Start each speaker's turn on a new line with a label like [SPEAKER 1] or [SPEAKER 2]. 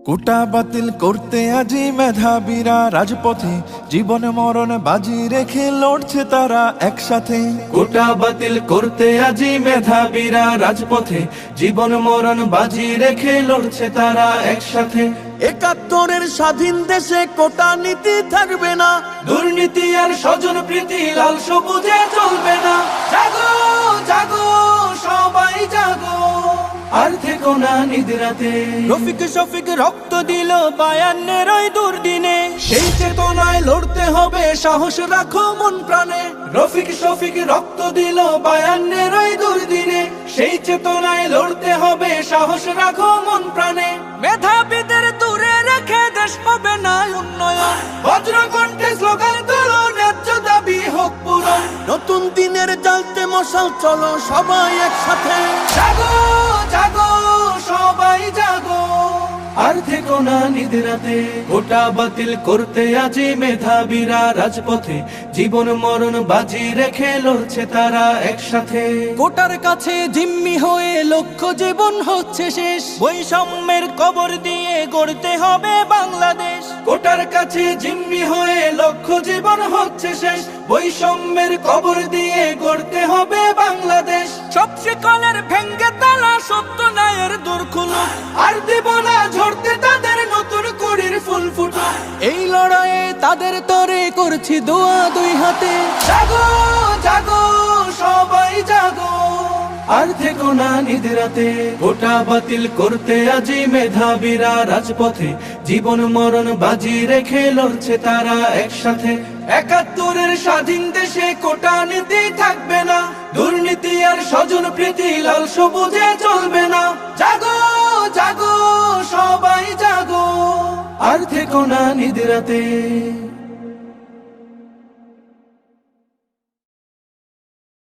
[SPEAKER 1] কোটা বাতিল করতে আজি মেধাবীরা রাজপথে, জীবন মরণ বাজি রেখে লড়ছে তারা একসাথে।
[SPEAKER 2] কোটা বাতিল করতে আজি মেধাবীরা রাজপথে, জীবন মরণ বাজি রেখে লড়ছে তারা একসাথে।
[SPEAKER 3] ৭১-এর স্বাধীন দেশে কোটা নীতি থাকবে না,
[SPEAKER 2] দুর্নীতি আর স্বজন প্রীতি লাল সবুজে চলবে না। জাগো জাগো সবাই জাগো, আর থেকো না নিদ্রাতে।
[SPEAKER 3] রফিক শফিক রক্ত দিল ৫২-এর ওই দুর্দিনে,
[SPEAKER 2] সেই চেতনায় লড়তে হবে, সাহস রাখো মন প্রাণে। রফিক শফিক রক্ত দিল ৫২-এর ওই দুর্দিনে, সেই চেতনায় লড়তে হবে, সাহস রাখো মন প্রাণে।
[SPEAKER 3] মেধাবীদের দূরে রেখে দেশ হবে না উন্নয়ন।
[SPEAKER 2] বজ্রকণ্ঠে স্লোগান তোলো, ন্যায্য দাবি হোক পূরণ।
[SPEAKER 3] নতুন দিনের জ্বালতে মশাল, চলো সবাই একসাথে।
[SPEAKER 2] জাগো জাগো সবাই জাগো, আর থেকো না নিদ্রাতে। কোটা বাতিল করতে আজি মেধাবীরা রাজপথে, জীবন মরণ বাজি রেখে লড়ছে তারা একসাথে।
[SPEAKER 3] কোটার কাছে জিম্মি হয়ে লক্ষ্য জীবন হচ্ছে শেষ, বৈষম্যের কবর দিয়ে গড়তে হবে বাংলাদেশ।
[SPEAKER 2] কোটার কাছে জিম্মি হয়ে লক্ষ্য জীবন হচ্ছে শেষ, বৈষম্যের কবর দিয়ে গড়তে হবে বাংলাদেশ।
[SPEAKER 3] সব শিকলের ভেঙ্গে তালা, সত্য ন্যায়ের দূর খুলুক,
[SPEAKER 2] আর দেব না ঝরতে তাদের নতুন করির ফুল ফুটুক।
[SPEAKER 3] এই লড়াইয়ে তাদের তরে করছি দোয়া দুই হাতে।
[SPEAKER 2] জাগো জাগো সবাই জাগো, আর থেকো না নিদ্রাতে। কোটা বাতিল করতে আজি মেধাবীরা রাজপথে, জীবন মরণ বাজি রেখে লড়ছে তারা একসাথে। ৭১-এর স্বাধীন দেশে কোটা নীতি থাকবে না, দুর্নীতি আর স্বজন প্রীতি লাল সবুজে চলবে না। জাগো জাগো সবাই জাগো, আর থেকো না নিদ্রাতে।